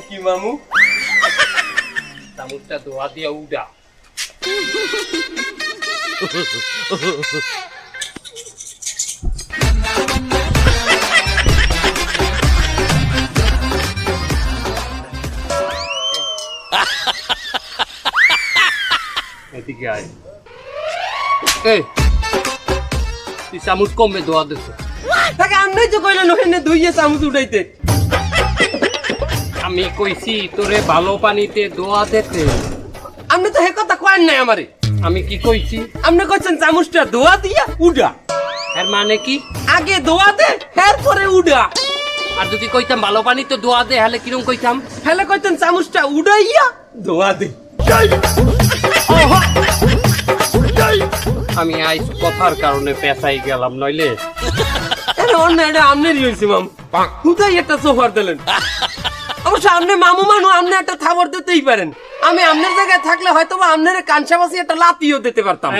কি মামু চামচটা ধোয়া দিয়া উডা এদিকে আয় এই তুই চামচ কমে ধোয়া দিস তাকে আমরাই তো কইলেন ওখানে ধুইয়ে চামচ উঠাইতে আমি কইছি তোরে ভালো পানিতে ধোয়া দিতে আপনি তো হে কথা কয়েন নাই আমারে আমি কি কইছি আপনি কইছেন চামচটা ধোয়া দিয়া উডা এর মানে কি আগে ধোয়া দে এরপরে উডা আর যদি কইতাম ভালো পানিতে ধোয়া দে হলে কিরম কইতাম হেলে কইতেন চামচটা উডাইয়া ধোয়া দে আমি আইস কথার কারণে পেছাই গেলাম নইলে অন্য এটা আমনেরই হয়েছে মামু কোথায় একটা সোফার দিলেন অবশ্য আপনি মামু মানু আপনি একটা থাবর দিতেই পারেন আমি আপনার জায়গায় থাকলে হয়তো বা আপনার কানসাবাসী একটা লাতিও দিতে পারতাম